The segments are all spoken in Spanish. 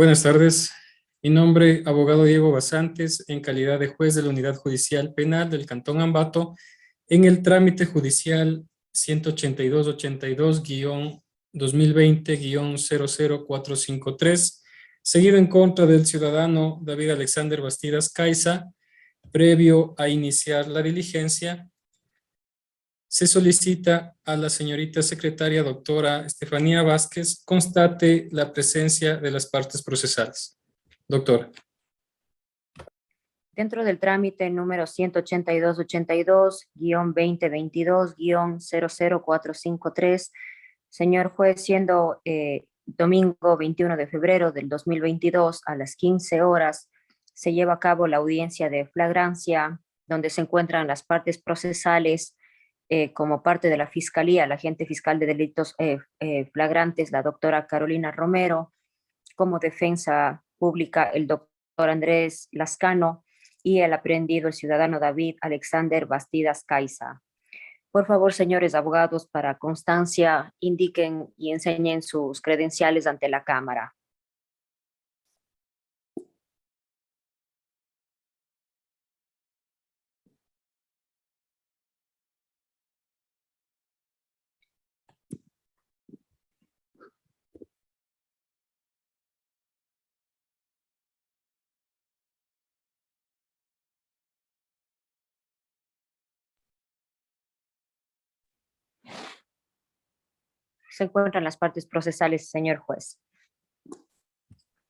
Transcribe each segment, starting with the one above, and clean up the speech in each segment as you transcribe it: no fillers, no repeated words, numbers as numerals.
Buenas tardes. Mi nombre, abogado Diego Basantes, en calidad de juez de la Unidad Judicial Penal del Cantón Ambato, en el trámite judicial 182-82-2020-00453, seguido en contra del ciudadano David Alexander Bastidas Caiza, previo a iniciar la diligencia, se solicita a la señorita secretaria doctora Estefanía Vázquez constate la presencia de las partes procesales. Doctora. Dentro del trámite número 182-82-2022-00453, señor juez, siendo domingo 21 de febrero del 2022 a las 15 horas, se lleva a cabo la audiencia de flagrancia, donde se encuentran las partes procesales como parte de la Fiscalía, la agente fiscal de delitos flagrantes, la doctora Carolina Romero, como defensa pública, el doctor Andrés Lascano, y el aprehendido, el ciudadano David Alexander Bastidas Caiza. Por favor, señores abogados, para constancia, indiquen y enseñen sus credenciales ante la Cámara. Se encuentran las partes procesales, señor juez.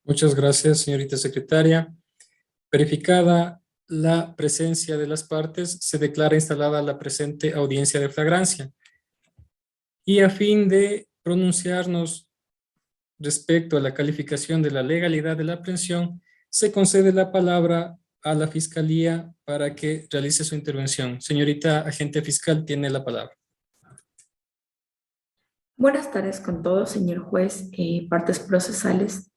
Muchas gracias, señorita secretaria. Verificada la presencia de las partes, se declara instalada la presente audiencia de flagrancia. Y a fin de pronunciarnos respecto a la calificación de la legalidad de la aprehensión, se concede la palabra a la Fiscalía para que realice su intervención. Señorita agente fiscal, tiene la palabra. Buenas tardes con todos, señor juez, partes procesales.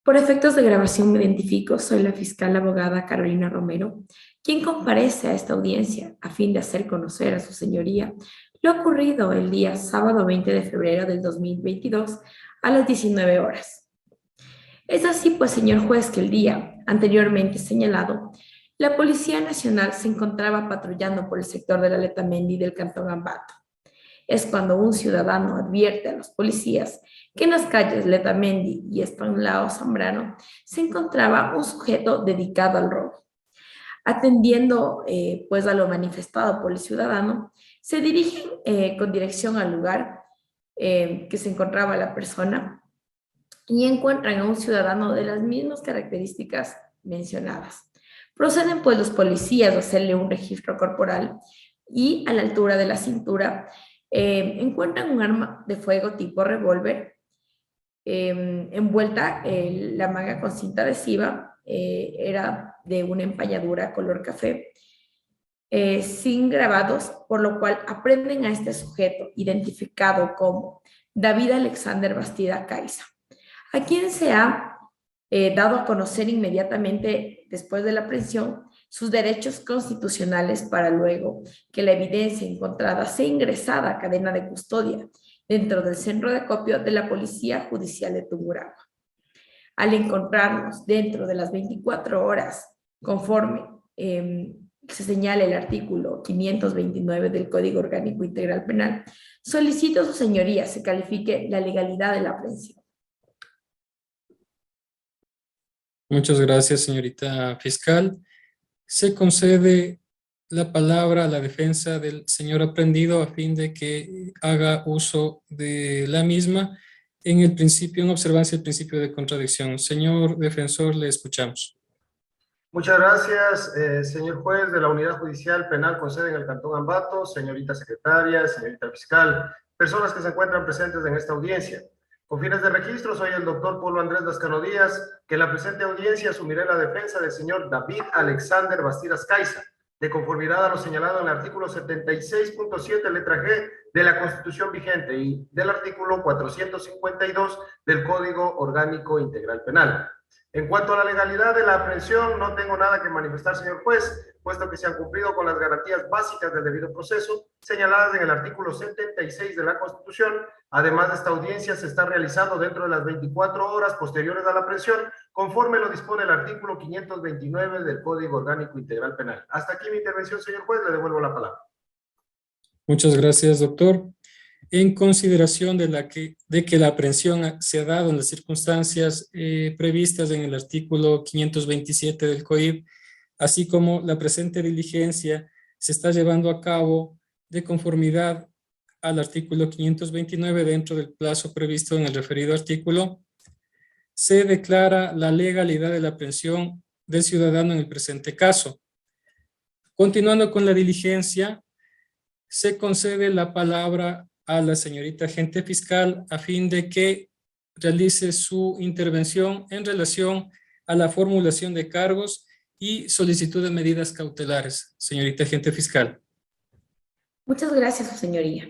Por efectos de grabación me identifico, soy la fiscal abogada Carolina Romero, quien comparece a esta audiencia a fin de hacer conocer a su señoría lo ocurrido el día sábado 20 de febrero del 2022 a las 19 horas. Es así pues, señor juez, que el día anteriormente señalado, la Policía Nacional se encontraba patrullando por el sector de la Letamendi del Cantón Ambato. Es cuando un ciudadano advierte a los policías que en las calles Letamendi y Estanlao Zambrano se encontraba un sujeto dedicado al robo. Atendiendo pues a lo manifestado por el ciudadano, se dirigen con dirección al lugar que se encontraba la persona y encuentran a un ciudadano de las mismas características mencionadas. Proceden pues los policías a hacerle un registro corporal y a la altura de la cintura encuentran un arma de fuego tipo revólver envuelta la manga con cinta adhesiva, era de una empañadura color café, sin grabados, por lo cual aprenden a este sujeto identificado como David Alexander Bastida Caiza, a quien se ha dado a conocer inmediatamente después de la aprehensión sus derechos constitucionales para luego que la evidencia encontrada sea ingresada a cadena de custodia dentro del centro de acopio de la Policía Judicial de Tungurahua. Al encontrarnos dentro de las 24 horas, conforme se señala el artículo 529 del Código Orgánico Integral Penal, solicito a su señoría se califique la legalidad de la aprehensión. Muchas gracias, señorita fiscal. Se concede la palabra a la defensa del señor aprehendido a fin de que haga uso de la misma en el principio, en observancia del principio de contradicción. Señor defensor, le escuchamos. Muchas gracias, señor juez de la Unidad Judicial Penal con sede en el Cantón Ambato, señorita secretaria, señorita fiscal, personas que se encuentran presentes en esta audiencia. Con fines de registro, soy el doctor Polo Andrés Lascano Díaz, que en la presente audiencia asumiré la defensa del señor David Alexander Bastidas Caiza, de conformidad a lo señalado en el artículo 76.7, letra G, de la Constitución vigente y del artículo 452 del Código Orgánico Integral Penal. En cuanto a la legalidad de la aprehensión, no tengo nada que manifestar, señor juez, puesto que se han cumplido con las garantías básicas del debido proceso señaladas en el artículo 76 de la Constitución. Además, esta audiencia se está realizando dentro de las 24 horas posteriores a la aprehensión, conforme lo dispone el artículo 529 del Código Orgánico Integral Penal. Hasta aquí mi intervención, señor juez, le devuelvo la palabra. Muchas gracias, doctor. En consideración de que la aprehensión se ha dado en las circunstancias previstas en el artículo 527 del COIP, así como la presente diligencia se está llevando a cabo de conformidad al artículo 529 dentro del plazo previsto en el referido artículo, se declara la legalidad de la aprehensión del ciudadano en el presente caso. Continuando con la diligencia, se concede la palabra a la señorita agente fiscal a fin de que realice su intervención en relación a la formulación de cargos y solicitud de medidas cautelares. Señorita agente fiscal. Muchas gracias, su señoría.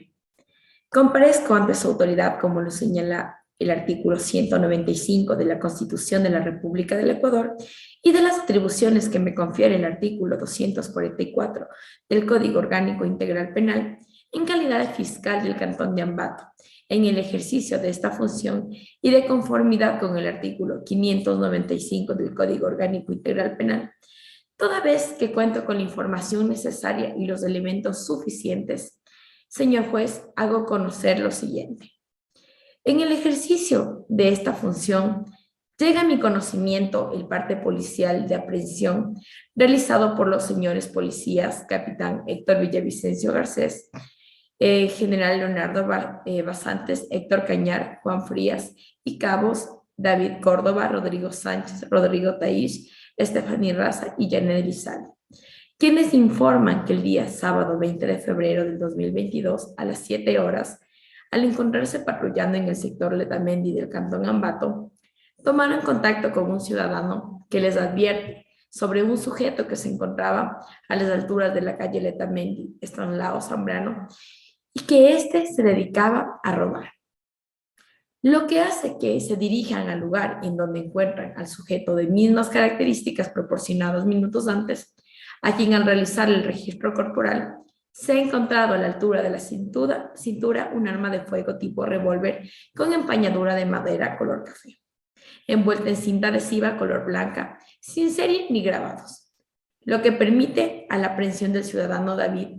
Comparezco ante su autoridad, como lo señala el artículo 195 de la Constitución de la República del Ecuador y de las atribuciones que me confiere el artículo 244 del Código Orgánico Integral Penal, en calidad de fiscal del Cantón de Ambato, en el ejercicio de esta función y de conformidad con el artículo 595 del Código Orgánico Integral Penal, toda vez que cuento con la información necesaria y los elementos suficientes, señor juez, hago conocer lo siguiente. En el ejercicio de esta función, llega a mi conocimiento el parte policial de aprehensión realizado por los señores policías, capitán Héctor Villavicencio Garcés, general Leonardo Basantes, Héctor Cañar, Juan Frías y cabos David Córdoba, Rodrigo Sánchez, Rodrigo Taís, Estefaní Raza y Janet Elizalde, quienes informan que el día sábado 20 de febrero del 2022 a las 7 horas, al encontrarse patrullando en el sector Letamendi del Cantón Ambato, tomaron contacto con un ciudadano que les advierte sobre un sujeto que se encontraba a las alturas de la calle Letamendi, Estanislao Zambrano, y que éste se dedicaba a robar. Lo que hace que se dirijan al lugar en donde encuentran al sujeto de mismas características proporcionadas minutos antes, a quien al realizar el registro corporal se ha encontrado a la altura de la cintura un arma de fuego tipo revólver con empañadura de madera color café, envuelta en cinta adhesiva color blanca, sin serie ni grabados, lo que permite a la aprehensión del ciudadano David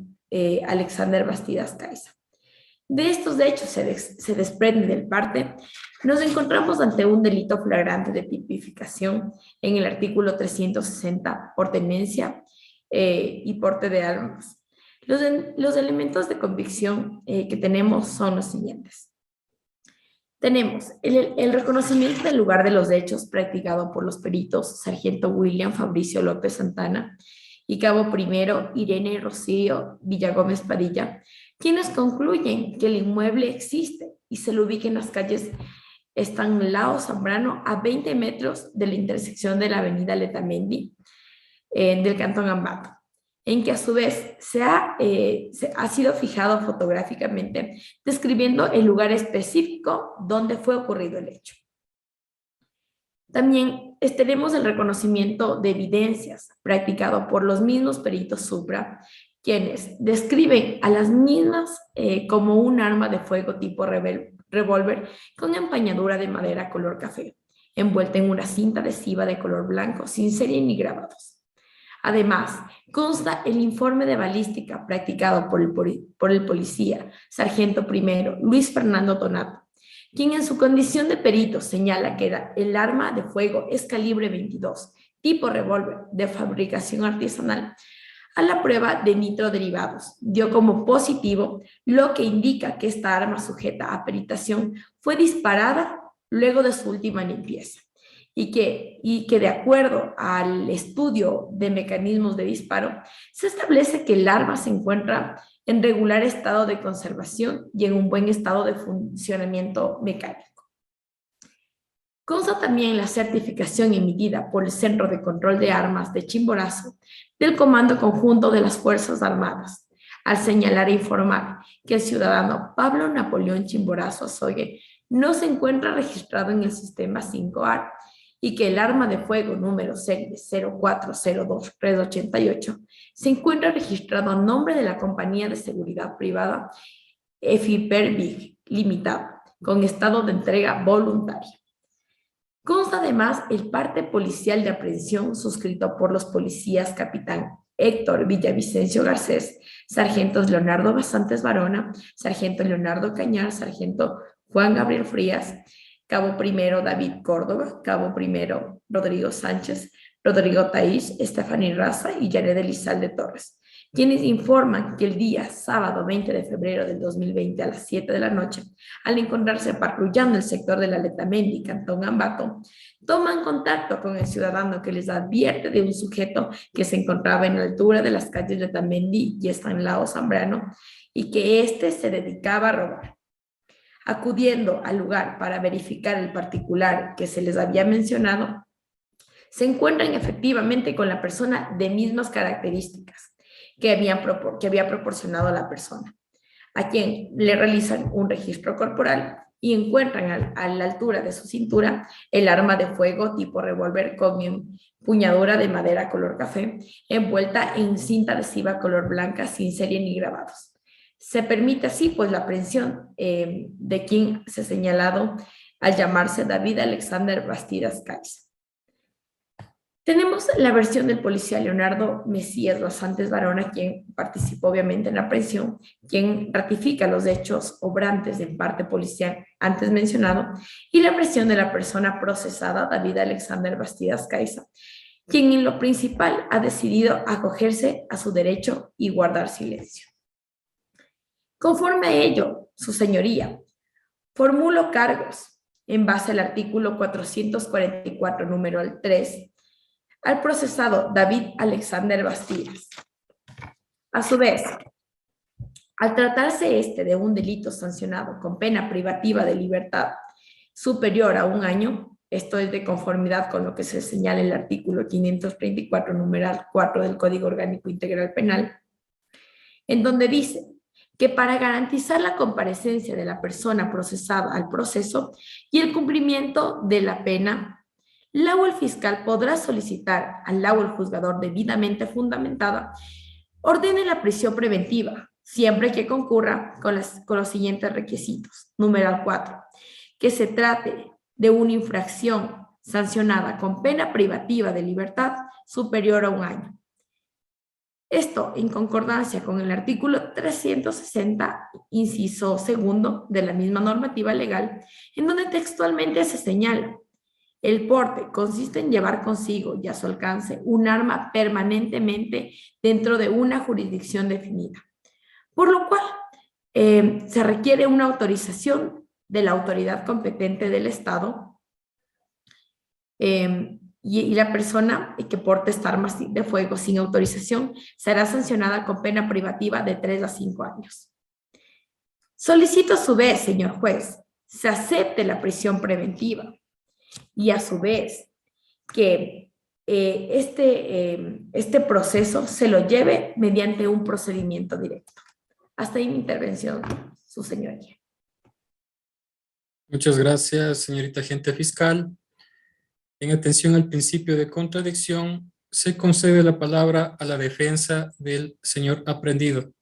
Alexander Bastidas Caiza. De estos hechos se desprende del parte, nos encontramos ante un delito flagrante de tipificación en el artículo 360 por tenencia y porte de armas. Los elementos de convicción que tenemos son los siguientes. Tenemos el reconocimiento del lugar de los hechos practicado por los peritos sargento William Fabricio López Santana y cabo primero Irene Rocío Villagómez Padilla, quienes concluyen que el inmueble existe y se lo ubica en las calles Estanislao Zambrano a 20 metros de la intersección de la avenida Letamendi del Cantón Ambato, en que a su vez se ha sido fijado fotográficamente describiendo el lugar específico donde fue ocurrido el hecho. También tenemos el reconocimiento de evidencias practicado por los mismos peritos supra, quienes describen a las mismas como un arma de fuego tipo revólver con empañadura de madera color café, envuelta en una cinta adhesiva de color blanco sin serie ni grabados. Además, consta el informe de balística practicado por el policía, sargento primero Luis Fernando Tonato, quien en su condición de perito señala que el arma de fuego es calibre 22, tipo revólver de fabricación artesanal. A la prueba de nitroderivados dio como positivo, lo que indica que esta arma sujeta a peritación fue disparada luego de su última limpieza y que de acuerdo al estudio de mecanismos de disparo se establece que el arma se encuentra en regular estado de conservación y en un buen estado de funcionamiento mecánico. Consta también la certificación emitida por el Centro de Control de Armas de Chimborazo del Comando Conjunto de las Fuerzas Armadas, al señalar e informar que el ciudadano Pablo Napoleón Chimborazo Azogue no se encuentra registrado en el sistema 5A y que el arma de fuego número serie 0402-388 se encuentra registrado a nombre de la compañía de seguridad privada EFIPERBIG Limitada, con estado de entrega voluntaria. Consta además el parte policial de aprehensión suscrito por los policías capitán Héctor Villavicencio Garcés, sargentos Leonardo Basantes Barona, sargento Leonardo Cañar, sargento Juan Gabriel Frías, cabo primero David Córdoba, cabo primero Rodrigo Sánchez, Rodrigo Taís, Stephanie Raza y Jared Elizalde Torres, quienes informan que el día sábado 20 de febrero del 2020 a las 7 de la noche, al encontrarse patrullando el sector de la Letamendi, Cantón Ambato, toman contacto con el ciudadano que les advierte de un sujeto que se encontraba en la altura de las calles Letamendi y Estanlao Zambrano y que éste se dedicaba a robar. Acudiendo al lugar para verificar el particular que se les había mencionado, se encuentran efectivamente con la persona de mismas características que había proporcionado la persona, a quien le realizan un registro corporal y encuentran a la altura de su cintura el arma de fuego tipo revólver con empuñadura de madera color café, envuelta en cinta adhesiva color blanca sin serie ni grabados. Se permite así pues la aprehensión de quien se ha señalado al llamarse David Alexander Bastidas Caiza. Tenemos la versión del policía Leonardo Mesías Basantes Barona, quien participó obviamente en la aprehensión, quien ratifica los hechos obrantes en parte policial antes mencionado, y la versión de la persona procesada David Alexander Bastidas Caiza, quien en lo principal ha decidido acogerse a su derecho y guardar silencio. Conforme a ello, su señoría, formulo cargos en base al artículo 444, número 3, al procesado David Alexander Bastidas. A su vez, al tratarse de un delito sancionado con pena privativa de libertad superior a 1 año, esto es de conformidad con lo que se señala en el artículo 534, numeral 4 del Código Orgánico Integral Penal, en donde dice que para garantizar la comparecencia de la persona procesada al proceso y el cumplimiento de la pena, la o el fiscal podrá solicitar al la o el juzgador debidamente fundamentada ordene la prisión preventiva, siempre que concurra con los siguientes requisitos. Número 4, que se trate de una infracción sancionada con pena privativa de libertad superior a 1 año. Esto en concordancia con el artículo 360, inciso 2 de la misma normativa legal, en donde textualmente se señala: el porte consiste en llevar consigo y a su alcance un arma permanentemente dentro de una jurisdicción definida, por lo cual se requiere una autorización de la autoridad competente del Estado y la persona que porte esta arma de fuego sin autorización será sancionada con pena privativa de 3 a 5 años. Solicito a su vez, señor juez, se acepte la prisión preventiva y a su vez que este proceso se lo lleve mediante un procedimiento directo. Hasta ahí mi intervención, su señoría. Muchas gracias, señorita agente fiscal. En atención al principio de contradicción, se concede la palabra a la defensa del señor aprehendido.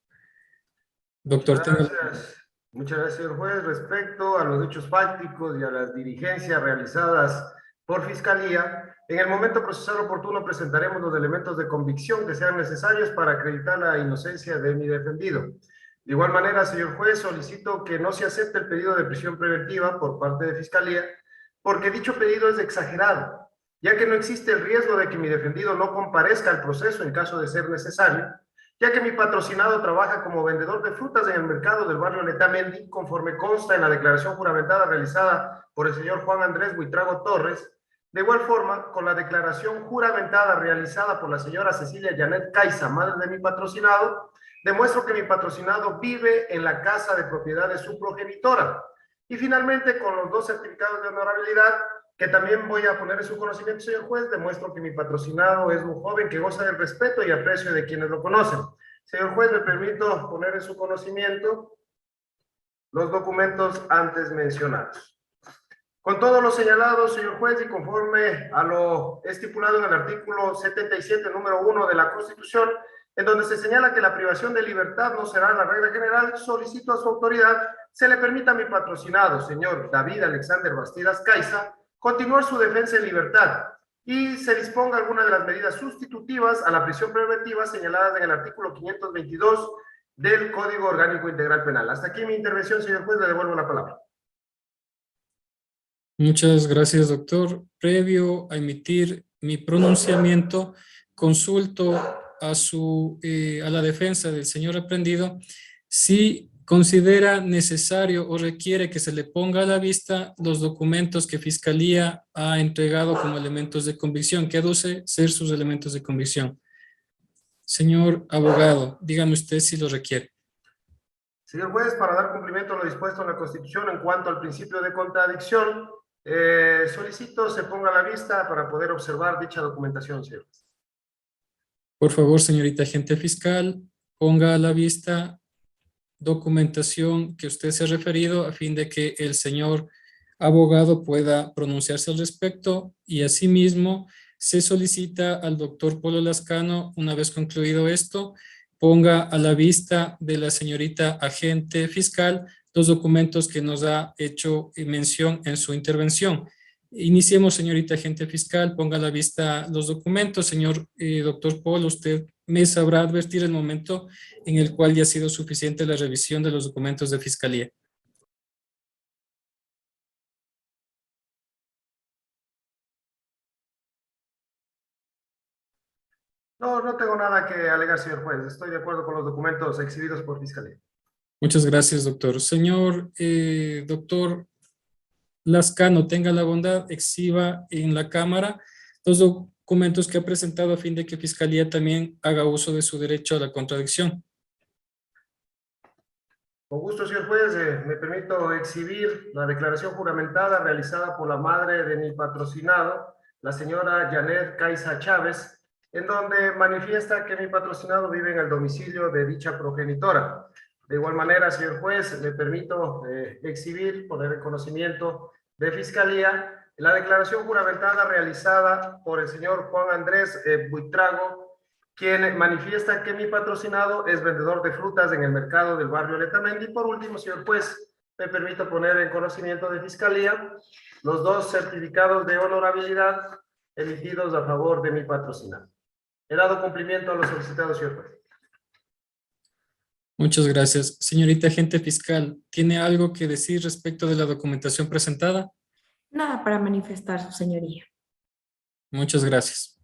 Doctor Tenel. Muchas gracias, señor juez. Respecto a los hechos fácticos y a las diligencias realizadas por Fiscalía, en el momento procesal oportuno presentaremos los elementos de convicción que sean necesarios para acreditar la inocencia de mi defendido. De igual manera, señor juez, solicito que no se acepte el pedido de prisión preventiva por parte de Fiscalía, porque dicho pedido es exagerado, ya que no existe el riesgo de que mi defendido no comparezca al proceso en caso de ser necesario, ya que mi patrocinado trabaja como vendedor de frutas en el mercado del barrio Letamendi, conforme consta en la declaración juramentada realizada por el señor Juan Andrés Buitrago Torres. De igual forma, con la declaración juramentada realizada por la señora Cecilia Janet Caiza, madre de mi patrocinado, demuestro que mi patrocinado vive en la casa de propiedad de su progenitora. Y finalmente, con los 2 certificados de honorabilidad, que también voy a poner en su conocimiento, señor juez, demuestro que mi patrocinado es un joven que goza del respeto y aprecio de quienes lo conocen. Señor juez, me permito poner en su conocimiento los documentos antes mencionados. Con todo lo señalado, señor juez, y conforme a lo estipulado en el artículo 77, número 1 de la Constitución, en donde se señala que la privación de libertad no será la regla general, solicito a su autoridad se le permita a mi patrocinado, señor David Alexander Bastidas Caiza, continuar su defensa en libertad y se disponga alguna de las medidas sustitutivas a la prisión preventiva señaladas en el artículo 522 del Código Orgánico Integral Penal. Hasta aquí mi intervención, señor juez, le devuelvo la palabra. Muchas gracias, doctor. Previo a emitir mi pronunciamiento, consulto a la defensa del señor aprendido si considera necesario o requiere que se le ponga a la vista los documentos que Fiscalía ha entregado como elementos de convicción, que aduce ser sus elementos de convicción. Señor abogado, dígame usted si lo requiere. Señor juez, para dar cumplimiento a lo dispuesto en la Constitución en cuanto al principio de contradicción, solicito se ponga a la vista para poder observar dicha documentación, señor juez. Por favor, señorita agente fiscal, ponga a la vista documentación que usted se ha referido a fin de que el señor abogado pueda pronunciarse al respecto y asimismo se solicita al doctor Polo Lascano, una vez concluido esto, ponga a la vista de la señorita agente fiscal los documentos que nos ha hecho mención en su intervención. Iniciemos, señorita agente fiscal, ponga a la vista los documentos. Señor doctor Polo, usted me sabrá advertir el momento en el cual ya ha sido suficiente la revisión de los documentos de fiscalía. No, no tengo nada que alegar, señor juez. Estoy de acuerdo con los documentos exhibidos por Fiscalía. Muchas gracias, doctor. Señor doctor Lascano, tenga la bondad, exhiba en la cámara los documentos que ha presentado a fin de que Fiscalía también haga uso de su derecho a la contradicción. Con gusto, señor juez, me permito exhibir la declaración juramentada realizada por la madre de mi patrocinado, la señora Janet Caiza Chávez, en donde manifiesta que mi patrocinado vive en el domicilio de dicha progenitora. De igual manera, señor juez, me permito exhibir, poner en conocimiento de Fiscalía, la declaración juramentada realizada por el señor Juan Andrés Buitrago, quien manifiesta que mi patrocinado es vendedor de frutas en el mercado del barrio Letamendi. Y por último, señor juez, me permito poner en conocimiento de Fiscalía los dos certificados de honorabilidad emitidos a favor de mi patrocinado. He dado cumplimiento a los solicitados, señor juez. Muchas gracias. Señorita agente fiscal, ¿tiene algo que decir respecto de la documentación presentada? Nada para manifestar, su señoría. Muchas gracias.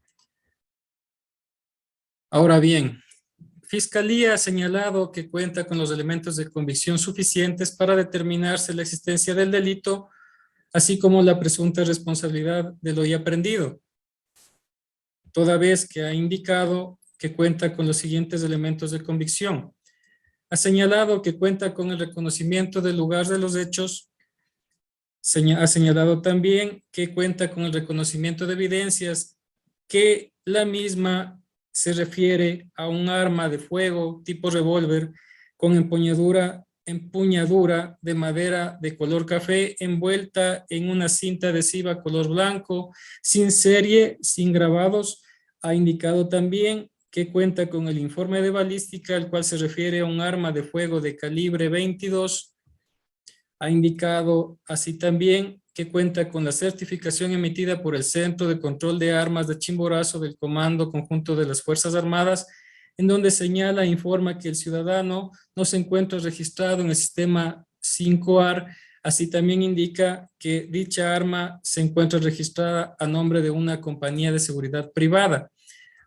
Ahora bien, Fiscalía ha señalado que cuenta con los elementos de convicción suficientes para determinarse la existencia del delito, así como la presunta responsabilidad de lo ya aprendido, toda vez que ha indicado que cuenta con los siguientes elementos de convicción. Ha señalado que cuenta con el reconocimiento del lugar de los hechos. Ha señalado también que cuenta con el reconocimiento de evidencias, que la misma se refiere a un arma de fuego tipo revólver con empuñadura de madera de color café envuelta en una cinta adhesiva color blanco, sin serie, sin grabados. Ha indicado también que cuenta con el informe de balística, al cual se refiere a un arma de fuego de calibre 22. Ha indicado así también que cuenta con la certificación emitida por el Centro de Control de Armas de Chimborazo del Comando Conjunto de las Fuerzas Armadas, en donde señala e informa que el ciudadano no se encuentra registrado en el sistema 5AR. Así también indica que dicha arma se encuentra registrada a nombre de una compañía de seguridad privada.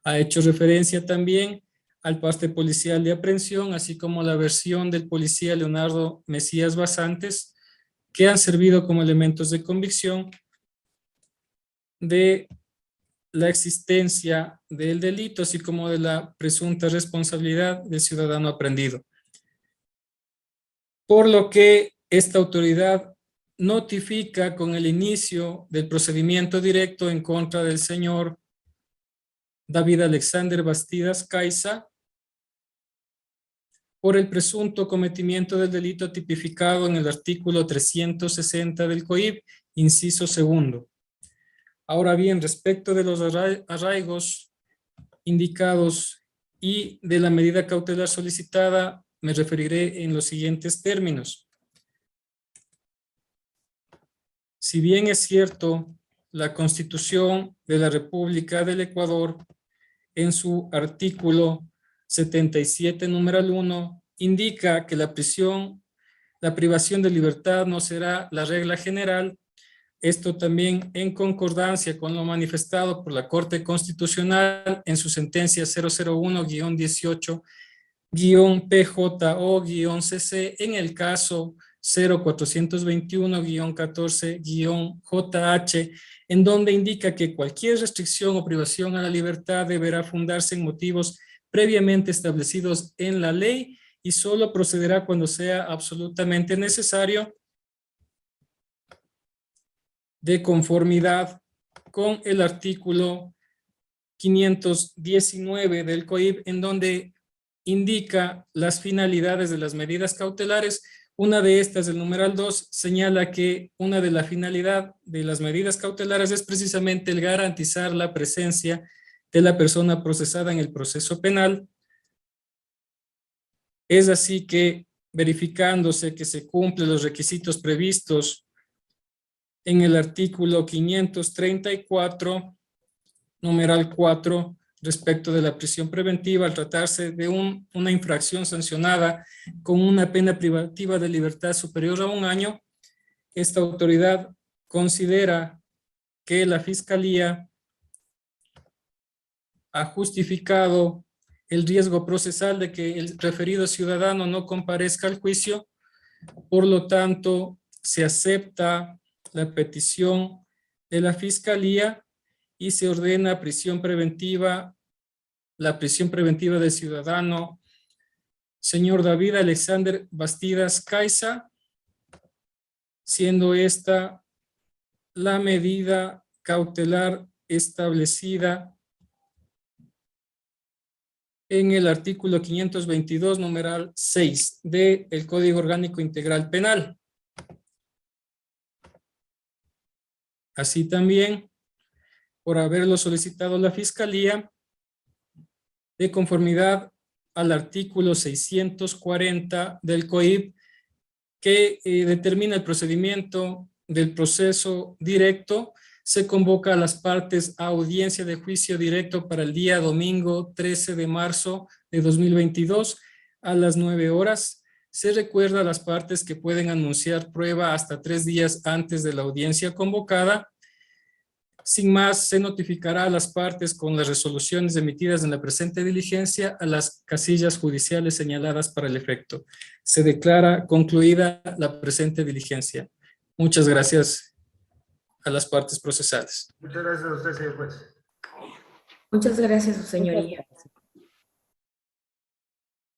Ha hecho referencia también al parte policial de aprehensión, así como la versión del policía Leonardo Mesías Basantes, que han servido como elementos de convicción de la existencia del delito, así como de la presunta responsabilidad del ciudadano aprehendido. Por lo que esta autoridad notifica con el inicio del procedimiento directo en contra del señor David Alexander Bastidas Caiza por el presunto cometimiento del delito tipificado en el artículo 360 del COIP Inciso segundo. Ahora bien, respecto de los arraigos indicados y de la medida cautelar solicitada, me referiré en los siguientes términos. Si bien es cierto, la Constitución de la República del Ecuador, en su artículo 77, numeral 1, indica que la privación de libertad no será la regla general. Esto también en concordancia con lo manifestado por la Corte Constitucional en su sentencia 001-18-PJO-CC en el caso 0421-14-JH, en donde indica que cualquier restricción o privación a la libertad deberá fundarse en motivos previamente establecidos en la ley y solo procederá cuando sea absolutamente necesario, de conformidad con el artículo 519 del COIP, en donde indica las finalidades de las medidas cautelares. Una de estas, el numeral 2, señala que una de la finalidad de las medidas cautelares es precisamente el garantizar la presencia de la persona procesada en el proceso penal. Es así que, verificándose que se cumplen los requisitos previstos en el artículo 534, numeral 4, respecto de la prisión preventiva, al tratarse de una infracción sancionada con una pena privativa de libertad superior a 1 año, esta autoridad considera que la Fiscalía ha justificado el riesgo procesal de que el referido ciudadano no comparezca al juicio. Por lo tanto, se acepta la petición de la Fiscalía y se ordena la prisión preventiva del ciudadano señor David Alexander Bastidas Caiza, siendo esta la medida cautelar establecida en el artículo 522, numeral 6 del Código Orgánico Integral Penal. Así también, por haberlo solicitado la Fiscalía, de conformidad al artículo 640 del COIP, que determina el procedimiento del proceso directo, se convoca a las partes a audiencia de juicio directo para el día domingo 13 de marzo de 2022 a las 9 horas. Se recuerda a las partes que pueden anunciar prueba hasta 3 días antes de la audiencia convocada. Sin más, se notificará a las partes con las resoluciones emitidas en la presente diligencia a las casillas judiciales señaladas para el efecto. Se declara concluida la presente diligencia. Muchas gracias a las partes procesales. Muchas gracias a usted, señor juez. Muchas gracias, su señoría.